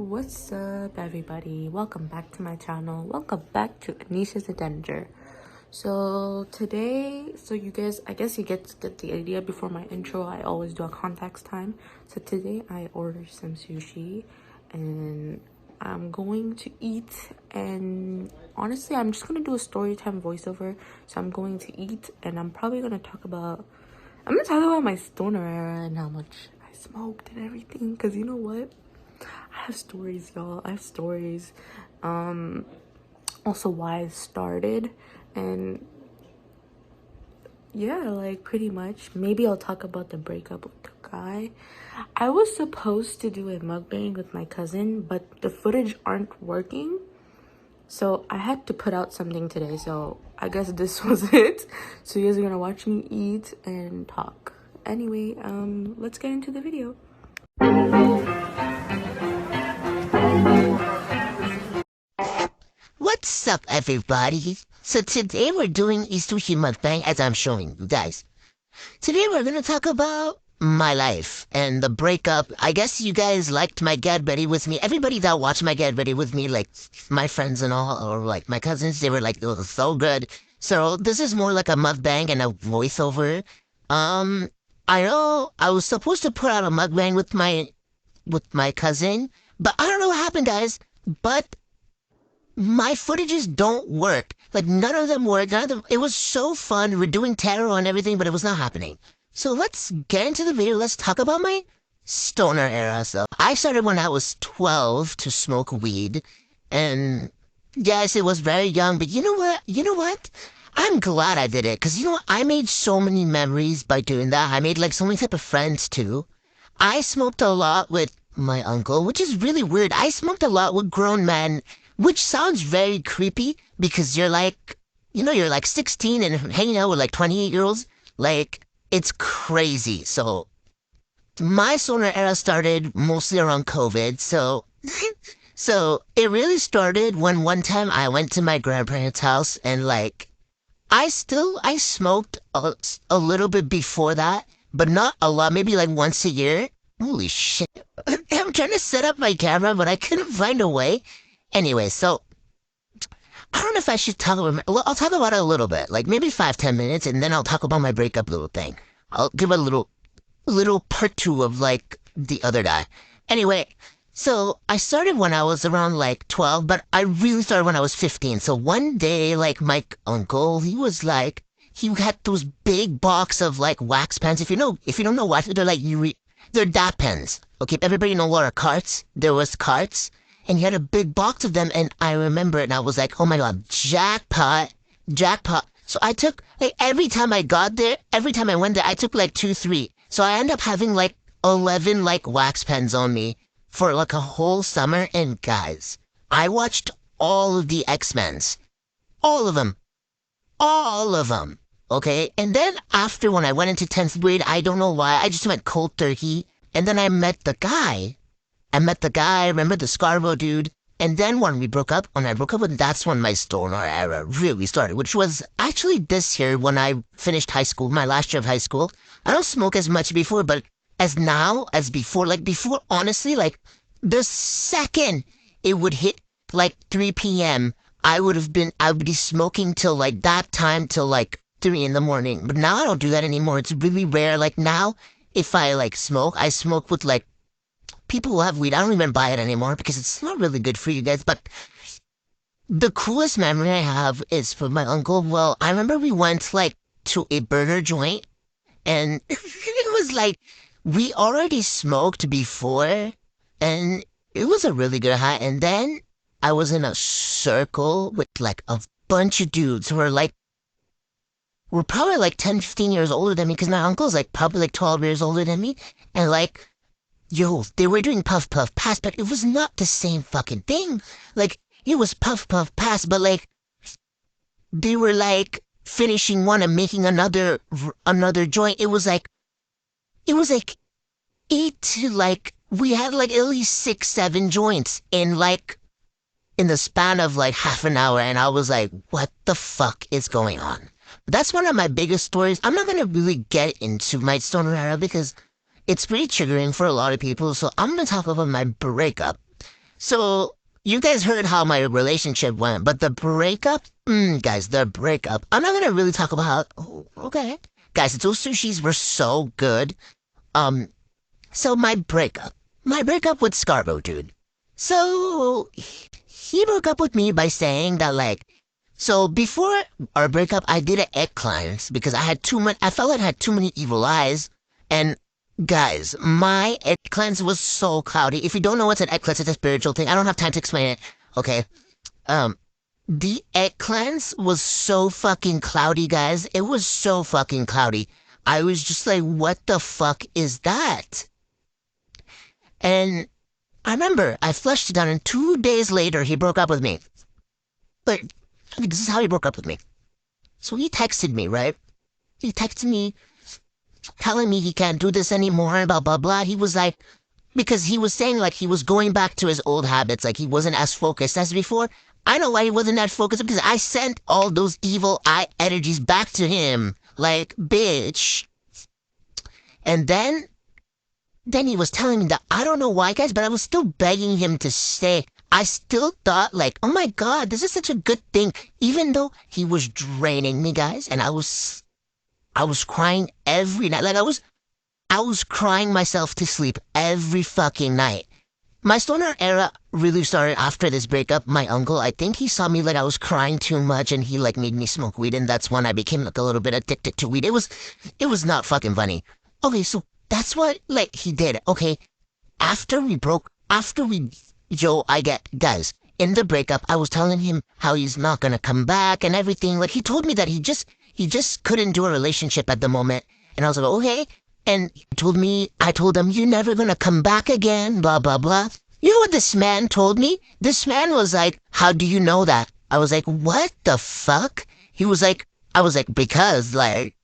What's up, everybody? Welcome back to my channel. Welcome back to Anisha's Adventure. So today, you guys, I guess you get the idea before my intro. I always do a context time. So today I ordered some sushi and I'm going to eat, and honestly I'm just gonna do a story time voiceover. So I'm going to eat and I'm probably gonna talk about my stoner era and how much I smoked and everything, because you know what, I have stories, y'all. I have stories. Also why I started, and yeah, like pretty much. Maybe I'll talk about the breakup with the guy. I was supposed to do a mukbang with my cousin, but the footage aren't working. So I had to put out something today. So I guess this was it. So you guys are gonna watch me eat and talk. Anyway, let's get into the video. What's up, everybody? So today we're doing a sushi mukbang, as I'm showing you guys. Today we're gonna talk about my life and the breakup. I guess you guys liked my Get Ready With Me. Everybody that watched my Get Ready With Me, like my friends and all, or like my cousins, they were like, it was so good. So this is more like a mukbang and a voiceover. I know I was supposed to put out a mukbang with my cousin, but I don't know what happened, guys. But my footages don't work. Like, none of them work. It was so fun. We're doing tarot and everything, but it was not happening. So let's get into the video. Let's talk about my stoner era. So I started when I was 12 to smoke weed. And yes, it was very young, but you know what? I'm glad I did it. Because you know what? I made so many memories by doing that. I made like so many type of friends too. I smoked a lot with my uncle, which is really weird. I smoked a lot with grown men, which sounds very creepy because you're like, you're like 16 and hanging out with like 28-year-olds. Like, it's crazy. So my stoner era started mostly around COVID. So it really started when one time I went to my grandparents' house and like, I smoked a little bit before that, but not a lot, maybe like once a year. Holy shit. I'm trying to set up my camera, but I couldn't find a way. Anyway, so I don't know if I should talk about I'll talk about it a little bit, like maybe 5-10 minutes, and then I'll talk about my breakup little thing. I'll give a little part two of like the other guy. Anyway, so I started when I was around like 12, but I really started when I was 15. So one day, like my uncle, he had those big box of like wax pens. If you don't know what, they're like they're dap pens. Okay, everybody know what are carts? There was carts. And he had a big box of them, and I remember it, and I was like, oh my god, jackpot. So I took, like, every time I went there, I took like 2-3. So I ended up having like 11 like wax pens on me for like a whole summer. And guys, I watched all of the X-Men's. All of them. All of them. Okay? And then after, when I went into 10th grade, I don't know why, I just went cold turkey. And then I met the guy, remember the Scarborough dude? And then when I broke up with, that's when my stoner era really started, which was actually this year when I finished high school, my last year of high school. I don't smoke as much before, but as before, honestly, like the second it would hit like 3 p.m., I would be smoking till like that time, till like 3 in the morning. But now I don't do that anymore. It's really rare. Like now, if I like smoke, I smoke with like people who have weed. I don't even buy it anymore because it's not really good for you guys. But the coolest memory I have is from my uncle. Well, I remember we went like to a burger joint, and it was like we already smoked before, and it was a really good high. And then I was in a circle with like a bunch of dudes who were probably like 10, 15 years older than me, because my uncle's like probably like 12 years older than me. And like, yo, they were doing puff puff pass, but it was not the same fucking thing. Like, it was puff puff pass, but like, they were like finishing one and making another joint. It was like 8 to like, we had like at least 6, 7 joints in the span of like half an hour. And I was like, what the fuck is going on? That's one of my biggest stories. I'm not gonna really get into my stoner era because it's pretty triggering for a lot of people, so I'm gonna talk about my breakup. So you guys heard how my relationship went, but the breakup, guys, the breakup. I'm not gonna really talk about how. Oh, okay, guys, those sushis were so good. Um, so my breakup with Scarbo, dude. So he broke up with me by saying that like. So before our breakup, I did an egg cleanse because I had too much. I felt like I had too many evil eyes, and guys, my egg cleanse was so cloudy. If you don't know what's an egg cleanse, it's a spiritual thing. I don't have time to explain it. Okay. Um, the egg cleanse was so fucking cloudy, guys. It was so fucking cloudy. I was just like, what the fuck is that? And I remember I flushed it down, and 2 days later, he broke up with me. But this is how he broke up with me. So he texted me, right? He texted me telling me he can't do this anymore, blah, blah, blah. He was like, because he was saying like he was going back to his old habits, like he wasn't as focused as before. I know why he wasn't that focused because I sent all those evil eye energies back to him. Like, bitch. And then he was telling me that I don't know why, guys, but I was still begging him to stay. I still thought like, oh my god, this is such a good thing. Even though he was draining me, guys, and I was crying every night. Like I was crying myself to sleep every fucking night. My stoner era really started after this breakup. My uncle, I think he saw me like I was crying too much and he like made me smoke weed and that's when I became like a little bit addicted to weed. It was not fucking funny. Okay, so that's what like he did. Okay, after we, Joe, I get, guys, in the breakup, I was telling him how he's not gonna come back and everything. Like, he told me that he just couldn't do a relationship at the moment. And I was like, okay. And he told me, I told him, you're never gonna come back again, blah, blah, blah. You know what this man told me? This man was like, how do you know that? I was like, what the fuck? He was like, I was like, because, like,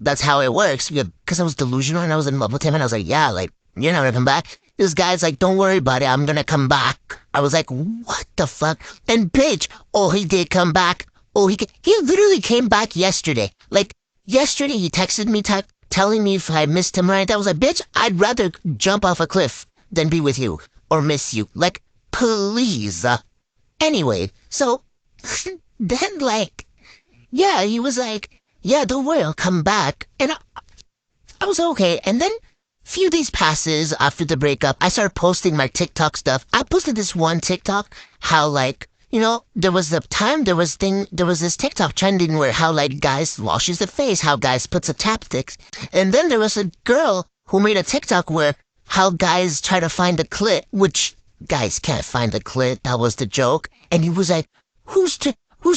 that's how it works. Because I was delusional and I was in love with him. And I was like, yeah, like, you're never gonna come back. This guy's like, don't worry about it. I'm gonna come back. I was like, what the fuck? And bitch, oh, he did come back. Oh, he literally came back yesterday. Like, yesterday he texted me telling me if I missed him right. I was like, bitch, I'd rather jump off a cliff than be with you or miss you. Like, please. Anyway, so then like, yeah, he was like, yeah, don't worry, I'll come back. And I was okay. And then few days passes after the breakup. I started posting my TikTok stuff. I posted this one TikTok, how like, you know, there was this TikTok trending where how like guys washes the face, how guys puts a chapstick. And then there was a girl who made a TikTok where how guys try to find the clit, which guys can't find the clit. That was the joke. And he was like, who's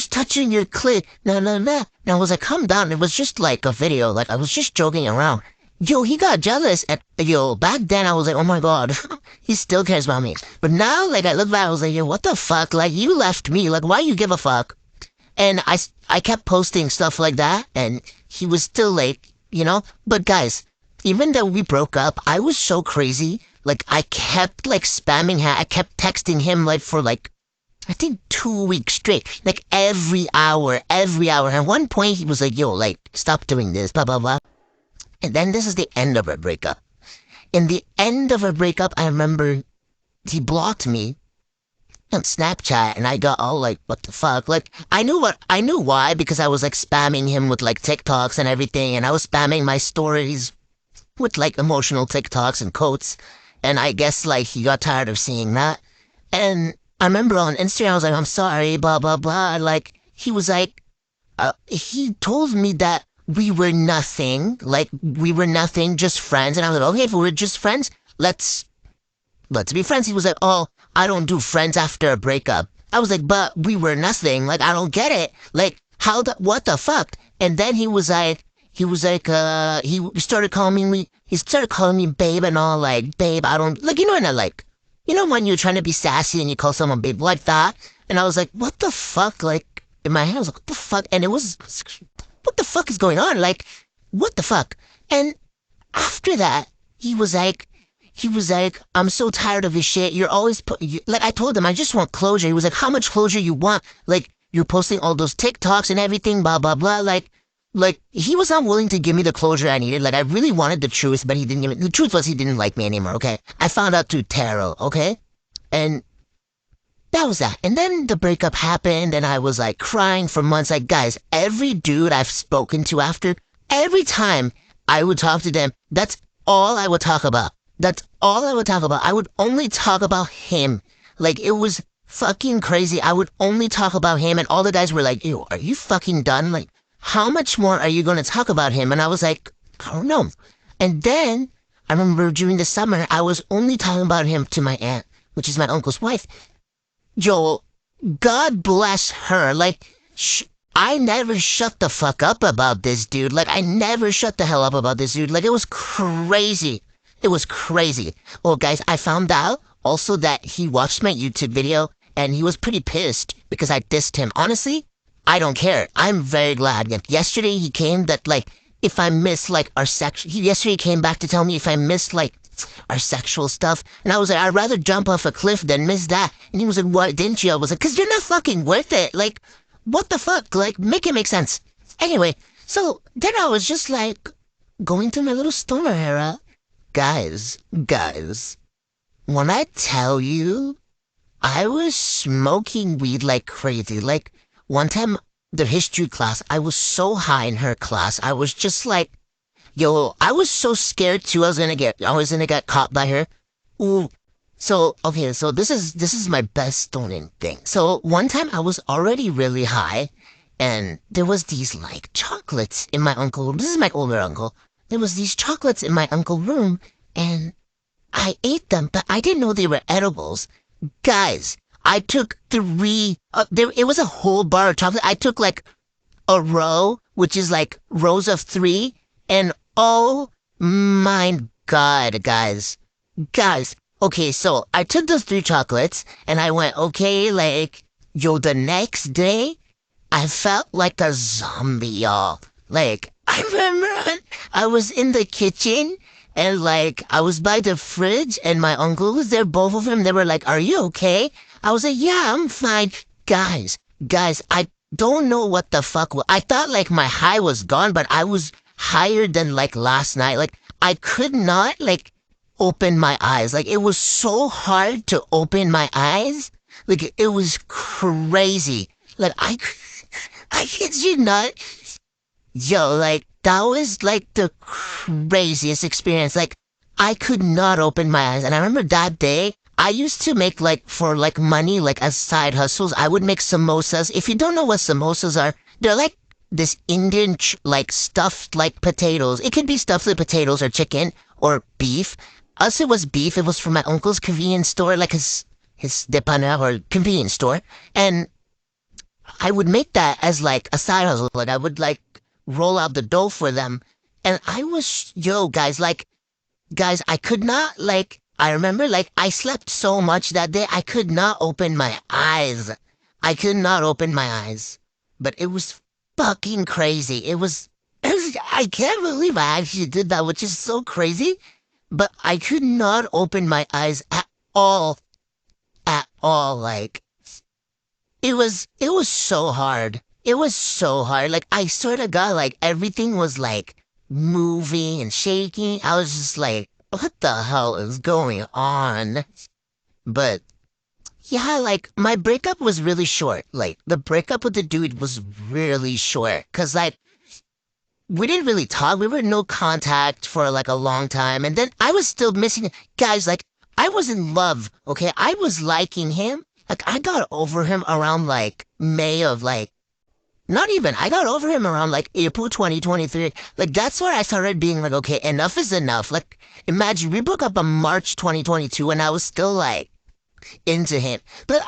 touching your clit? No, no, no. And I was like, calm down. It was just like a video. Like I was just joking around. Yo, he got jealous. Back then I was like, oh my god, he still cares about me. But now, like, I look back, I was like, yo, what the fuck? Like, you left me. Like, why you give a fuck? And I kept posting stuff like that, and he was still like, you know? But guys, even though we broke up, I was so crazy. Like, I kept, like, spamming him. I kept texting him, like, for, like, I think 2 weeks straight. Like, every hour, every hour. And at one point, he was like, yo, like, stop doing this, blah, blah, blah. And then this is the end of our breakup. In the end of our breakup, I remember he blocked me on Snapchat, and I got all like, what the fuck? Like, I knew why, because I was like spamming him with like TikToks and everything, and I was spamming my stories with like emotional TikToks and quotes, and I guess like he got tired of seeing that. And I remember on Instagram, I was like, I'm sorry, blah, blah, blah. Like, he was like, he told me that we were nothing, just friends. And I was like, okay, if we're just friends, let's be friends. He was like, oh, I don't do friends after a breakup. I was like, but we were nothing. Like, I don't get it. Like, what the fuck? And then he started calling me babe and all, like, babe, I don't, like, you know, and I like, you know, when you're trying to be sassy and you call someone babe like that. And I was like, what the fuck? Like, in my head, I was like, what the fuck? And it was, what the fuck is going on? Like, what the fuck? And after that, he was like, I'm so tired of this shit. You're always like, I told him, I just want closure. He was like, how much closure you want? Like, you're posting all those TikToks and everything, blah, blah, blah. Like, he was not willing to give me the closure I needed. Like, I really wanted the truth, but he didn't give me, the truth was he didn't like me anymore, okay? I found out through tarot, okay? And that was that. And then the breakup happened and I was like crying for months. Like, guys, every dude I've spoken to after, every time I would talk to them, that's all I would talk about. That's all I would talk about. I would only talk about him. Like, it was fucking crazy. I would only talk about him and all the guys were like, ew, are you fucking done? Like, how much more are you going to talk about him? And I was like, I don't know. And then I remember during the summer, I was only talking about him to my aunt, which is my uncle's wife. Joel, God bless her. Like, I never shut the fuck up about this dude. Like, I never shut the hell up about this dude. Like, it was crazy. It was crazy. Well, guys, I found out also that he watched my YouTube video and he was pretty pissed because I dissed him. Honestly, I don't care. I'm very glad. Like, yesterday he came that, like, if I miss, like, our yesterday he came back to tell me if I missed, like, our sexual stuff. And I was like, I'd rather jump off a cliff than miss that. And he was like, what, didn't you? I was like, cause you're not fucking worth it. Like, what the fuck? Like, make it make sense. Anyway, so then I was just like, going through my little stoner era. Guys, when I tell you, I was smoking weed like crazy. Like, one time, the history class, I was so high in her class. I was just like, yo, I was so scared too. I was gonna get caught by her. Ooh. So, okay, so this is my best stoning thing. So, one time I was already really high, and there was these, like, chocolates in my uncle. This is my older uncle. There was these chocolates in my uncle's room, and I ate them, but I didn't know they were edibles. Guys, I took it was a whole bar of chocolate. I took, like, a row, which is, like, rows of 3, and oh my God, guys. Okay, so I took those 3 chocolates and I went, okay, like, yo, the next day, I felt like a zombie, y'all. Like, I remember I was in the kitchen and, like, I was by the fridge and my uncle was there, both of them. They were like, are you okay? I was like, yeah, I'm fine. Guys, I don't know what the fuck. I thought, like, my high was gone, but I was higher than, like, last night. Like, I could not, like, open my eyes. Like, it was so hard to open my eyes. Like, it was crazy. Like, I kid you not. Yo, like, that was, like, the craziest experience. Like, I could not open my eyes. And I remember that day, I used to make, like, for, like, money, like, as side hustles, I would make samosas. If you don't know what samosas are, they're like this Indian, like, stuffed, like, potatoes. It could be stuffed with potatoes or chicken or beef. Us, it was beef. It was from my uncle's convenience store, like his dépanneur or convenience store. And I would make that as, like, a side hustle. Like, I would, like, roll out the dough for them. And I was, yo, guys, I could not, like, I remember, like, I slept so much that day, I could not open my eyes. I could not open my eyes. But it was fucking crazy. I can't believe I actually did that, which is so crazy. But I could not open my eyes at all. At all, like, it was so hard. It was so hard. Like, I swear to God, like, everything was, like, moving and shaking. I was just like, what the hell is going on? But, yeah, like, my breakup was really short. Like, the breakup with the dude was really short. Cause, like, we didn't really talk. We were in no contact for, like, a long time. And then I was still missing. Guys, like, I was in love, okay? I was liking him. Like, I got over him around, like, May of, like, not even. I got over him around, like, April 2023. Like, that's where I started being like, okay, enough is enough. Like, imagine we broke up in March 2022 and I was still, like, into him. But,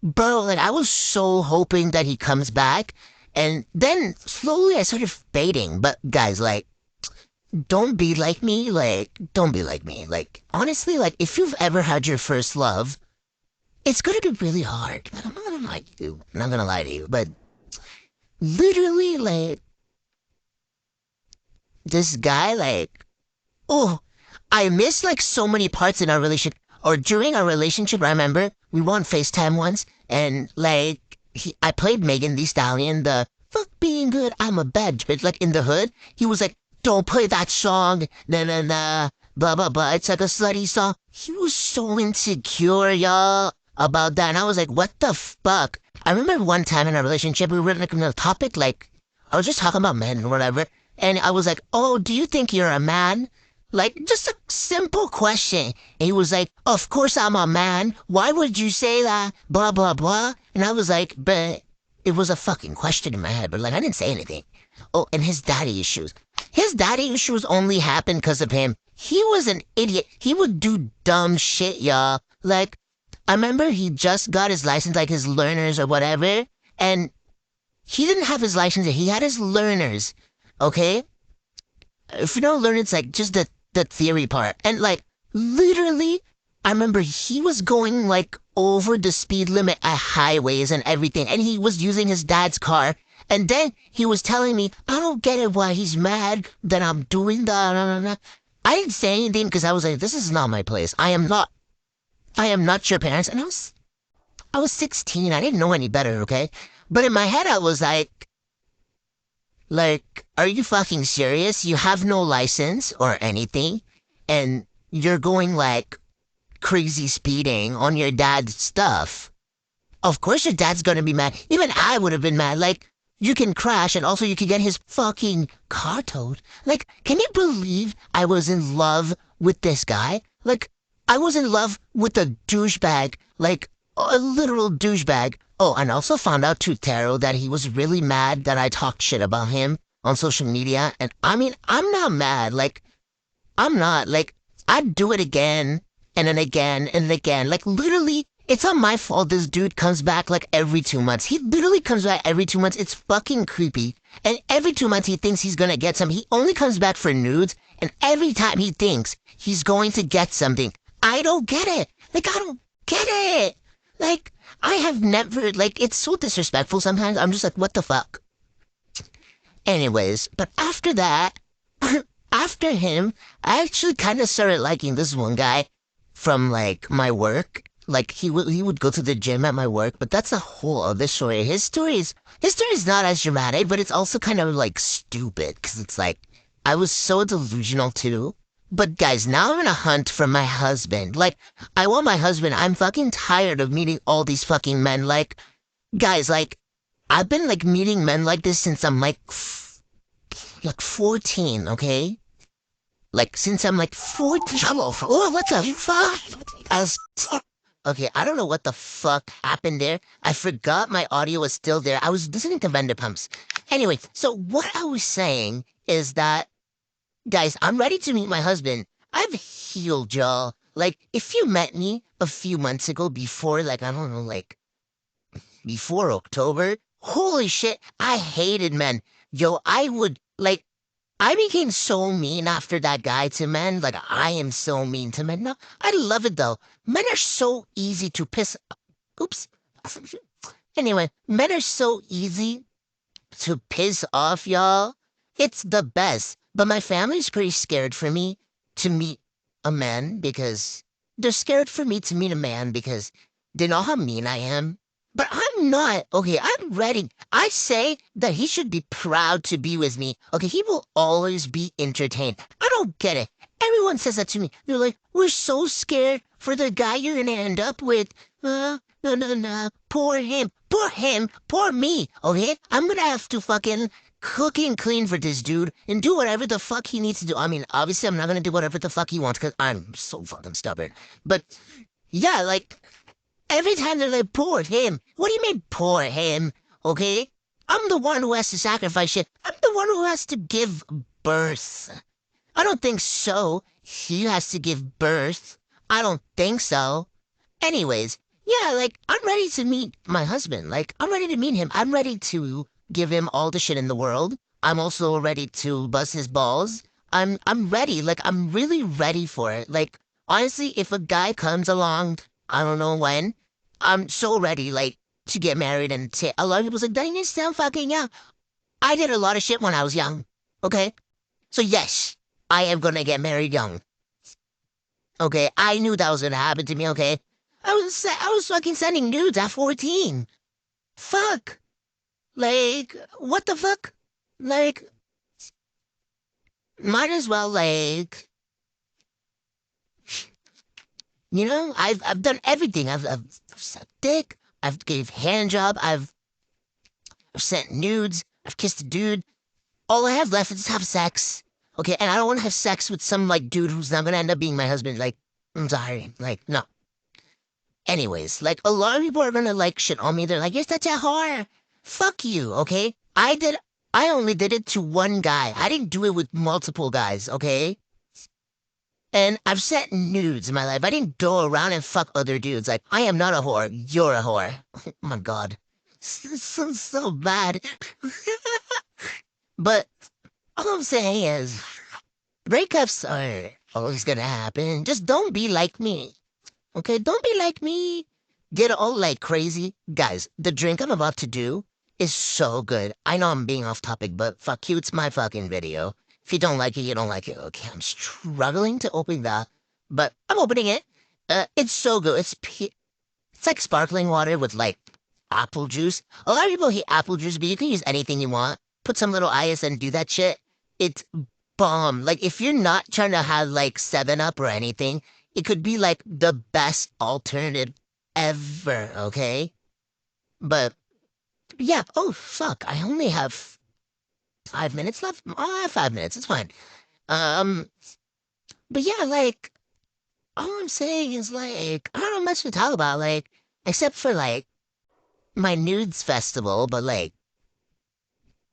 bro, like, I was so hoping that he comes back. And then slowly I started fading. But, guys, like, don't be like me. Like, don't be like me. Like, honestly, like, if you've ever had your first love, it's gonna be really hard. Like, I'm not gonna lie to you. I'm not gonna lie to you. But literally, like, this guy, like, oh, I miss, like, so many parts in our relationship. Or during our relationship, I remember we were on FaceTime once, and, like, I played Megan Thee Stallion, the fuck being good, I'm a bad bitch, like, in the hood. He was like, don't play that song, nah, nah, nah, blah, blah, blah, it's like a slutty song. He was so insecure, y'all. about that. And I was like, what the fuck? I remember one time in our relationship, we were like on a topic, like, I was just talking about men and whatever. And I was like, oh, do you think you're a man? Like, just a simple question. And he was like, of course I'm a man. Why would you say that? Blah, blah, blah. And I was like, but it was a fucking question in my head, but like, I didn't say anything. Oh, and his daddy issues. His daddy issues only happened because of him. He was an idiot. He would do dumb shit, y'all. Like, I remember he just got his license, like his learners or whatever, and he didn't have his license. He had his learners. Okay, if you don't learn, it's like just the theory part, and like literally, I remember he was going like over the speed limit at highways and everything, and he was using his dad's car. And then he was telling me, I don't get it why he's mad that I'm doing that. I didn't say anything because I was like, this is not my place. I am not your parents. And I was 16. I didn't know any better, okay? But in my head, I was like, are you fucking serious? You have no license or anything, and you're going like crazy speeding on your dad's stuff. Of course your dad's gonna be mad. Even I would have been mad. Like, you can crash and also you can get his fucking car towed. Like, can you believe I was in love with this guy? Like, I was in love with a douchebag. Like, a literal douchebag. Oh, and I also found out too, Taro, that he was really mad that I talked shit about him on social media. And I mean, I'm not mad. Like, I'm not. Like, I'd do it again and then again and again. Like, literally, it's not my fault this dude comes back like every 2 months. He literally comes back every 2 months. It's fucking creepy. And every 2 months he thinks he's gonna get some. He only comes back for nudes. And every time he thinks he's going to get something, I don't get it. Like, I don't get it. Like, I have never, like, it's so disrespectful sometimes. I'm just like, what the fuck? Anyways, but after that, after him, I actually kind of started liking this one guy from like my work. Like he would go to the gym at my work, but that's a whole other story. His story is not as dramatic, but it's also kind of like stupid because it's like I was so delusional too. But guys, now I'm in a hunt for my husband. Like, I want my husband. I'm fucking tired of meeting all these fucking men. Like, guys, like, I've been like meeting men like this since I'm like 14, okay? Like, since I'm like 14. Oh, what the fuck? As Okay, I don't know what the fuck happened there. I forgot my audio was still there. I was listening to Vanderpumps. Anyway, so what I was saying is that, guys, I'm ready to meet my husband. I've healed, y'all. Like, if you met me a few months ago before, like, I don't know, like, before October, holy shit, I hated men. Yo, I would, like, I became so mean after that guy to men. Like, I am so mean to men. No, I love it though. Men are so easy to piss. Oops. Anyway, men are so easy to piss off, y'all. It's the best. But my family's pretty scared for me to meet a man because they're scared for me to meet a man because they know how mean I am. But I'm not. Okay, I'm ready. I say that he should be proud to be with me. Okay, he will always be entertained. I don't get it. Everyone says that to me. They're like, we're so scared for the guy you're gonna end up with. No, no, no. Poor him. Poor him. Poor me. Okay? I'm gonna have to fucking cook and clean for this dude and do whatever the fuck he needs to do. I mean, obviously, I'm not gonna do whatever the fuck he wants because I'm so fucking stubborn. But yeah, like, every time they're like, poor him. What do you mean, poor him? Okay? I'm the one who has to sacrifice shit. I'm the one who has to give birth. I don't think so. He has to give birth. I don't think so. Anyways, yeah, like, I'm ready to meet my husband. Like, I'm ready to meet him. I'm ready to give him all the shit in the world. I'm also ready to bust his balls. I'm ready. Like, I'm really ready for it. Like, honestly, if a guy comes along, I don't know when, I'm so ready, like, to get married and a lot of people say, dang, you sound fucking young. I did a lot of shit when I was young. Okay? So yes, I am gonna get married young. Okay, I knew that was gonna happen to me. Okay, I was fucking sending nudes at 14. Fuck, like what the fuck? Like, might as well like You know, I've done everything. I've sucked dick. I've gave hand job. I've sent nudes. I've kissed a dude. All I have left is have sex. Okay, and I don't want to have sex with some like dude who's not gonna end up being my husband. Like, I'm sorry. Like, no. Anyways, like a lot of people are gonna like shit on me. They're like, "You're such a whore." Fuck you. Okay, I only did it to one guy. I didn't do it with multiple guys. Okay. And I've sent nudes in my life. I didn't go around and fuck other dudes. Like, I am not a whore. You're a whore. Oh my God. So bad. But all I'm saying is breakups are always gonna happen. Just don't be like me. Okay? Don't be like me. Get all like crazy. Guys, the drink I'm about to do is so good. I know I'm being off topic, but fuck you, it's my fucking video. If you don't like it, you don't like it. Okay, I'm struggling to open that, but I'm opening it. It's so good. It's like sparkling water with like apple juice. A lot of people hate apple juice, but you can use anything you want. Put some little ice and do that shit. It's bomb. Like if you're not trying to have like 7 Up or anything, it could be like the best alternative ever, okay? But yeah, oh fuck, I only have 5 minutes left. Oh, I have 5 minutes, it's fine. Um, but yeah, like all I'm saying is like I don't know much to talk about, like except for like my nudes festival, but like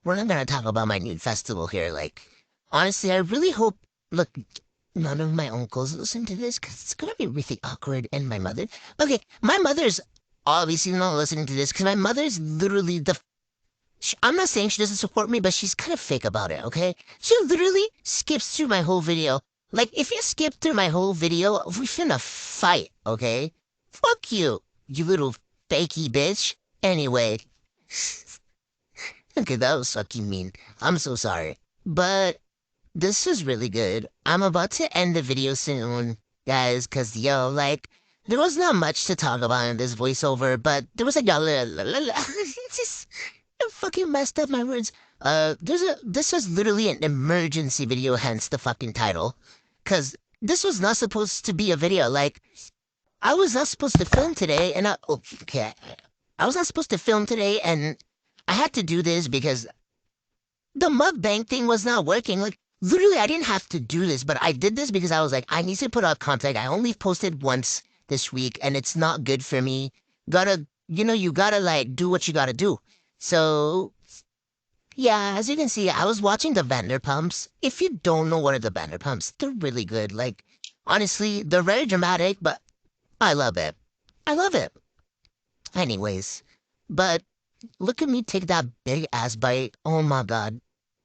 we're not gonna talk about my nude festival here. Like honestly, I really hope look none of my uncles listen to this because it's gonna be really awkward. And my mother, okay, my mother's obviously not listening to this because my mother's literally I'm not saying she doesn't support me, but she's kind of fake about it, okay? She literally skips through my whole video. Like, if you skip through my whole video, we finna fight, okay? Fuck you, you little fakey bitch. Anyway, okay, that was fucking mean. I'm so sorry. But this was really good. I'm about to end the video soon, guys, because, yo, like, there was not much to talk about in this voiceover, but there was like, it's just, I fucking messed up my words. This was literally an emergency video, hence the fucking title. Because this was not supposed to be a video. Like, I was not supposed to film today, and okay. I was not supposed to film today, and I had to do this because the mukbang thing was not working. Like, literally, I didn't have to do this, but I did this because I was like, I need to put out content. I only posted once this week, and it's not good for me. You gotta, like, do what you gotta do. So, yeah, as you can see, I was watching the Vanderpumps. If you don't know what are the Vanderpumps, they're really good. Like, honestly, they're very dramatic, but I love it. I love it. Anyways, but look at me take that big ass bite. Oh my God.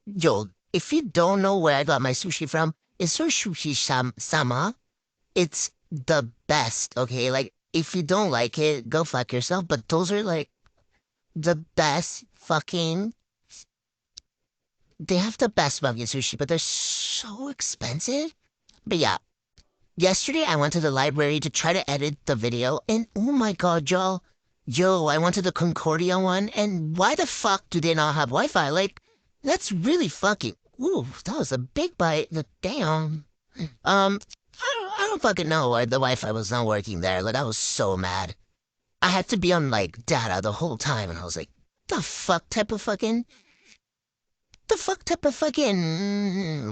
Yo, if you don't know where I got my sushi from, it's her sama. It's the best, okay? Like, if you don't like it, go fuck yourself. But those are like the best fucking. They have the best fucking sushi, but they're so expensive. But yeah, yesterday I went to the library to try to edit the video, and oh my God, y'all. Yo, I went to the Concordia one, and why the fuck do they not have Wi-Fi? Like, that's really fucking. Ooh, that was a big bite. Damn. I don't fucking know why the Wi-Fi was not working there. Like, I was so mad. I had to be on like data the whole time, and I was like, the fuck type of fucking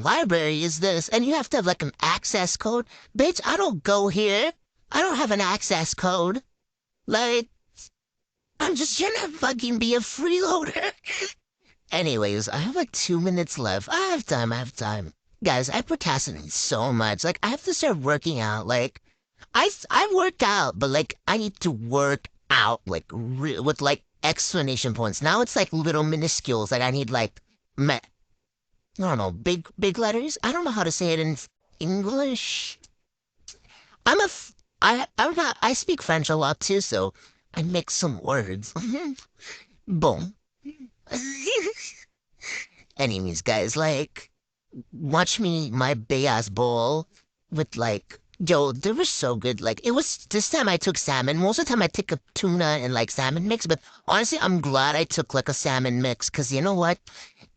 library is this? And you have to have like an access code, bitch. I don't go here. I don't have an access code. Like, I'm just trying to fucking be a freeloader. Anyways, I have like 2 minutes left. I have time. I have time. Guys, I procrastinate so much. Like, I have to start working out. Like, I work out, but like, I need to work out like with like explanation points. Now it's like little minuscules. Like, I need like, I don't know, big letters. I don't know how to say it in English. I'm a, f- I'm not. I speak French a lot too, so I mix some words. Boom. Anyways, guys, like, watch me my big ass bowl with like, yo, they were so good. Like, it was this time I took salmon. Most of the time I take a tuna and like salmon mix, but honestly, I'm glad I took like a salmon mix because you know what?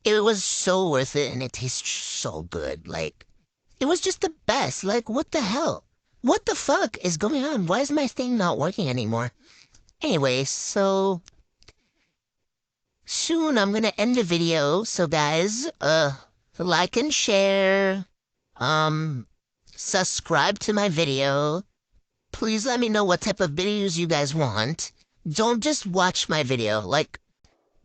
It was so worth it and it tastes so good. Like, it was just the best. Like, what the hell? What the fuck is going on? Why is my thing not working anymore? Anyway, so soon I'm gonna end the video. So guys, like and share, um, subscribe to my video. Please let me know what type of videos you guys want. Don't just watch my video. Like,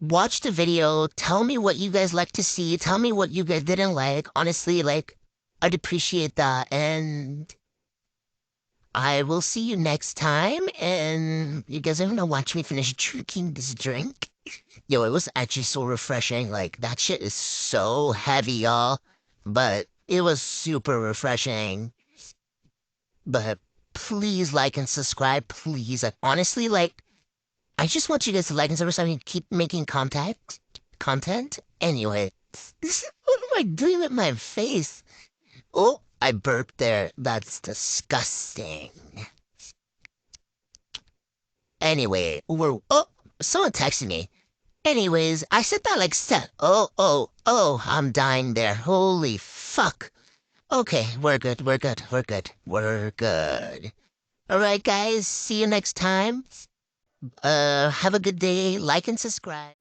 watch the video. Tell me what you guys like to see. Tell me what you guys didn't like. Honestly, like, I'd appreciate that. And I will see you next time. And you guys are gonna watch me finish drinking this drink. Yo, it was actually so refreshing. Like, that shit is so heavy, y'all. But it was super refreshing. But please like and subscribe, please. Like, honestly, like, I just want you guys to like and subscribe and keep making content. Anyway, what am I doing with my face? Oh, I burped there. That's disgusting. Anyway, someone texted me. Anyways, I said that like I'm dying there. Holy fuck. Okay, we're good. Alright guys, see you next time. Have a good day, like and subscribe.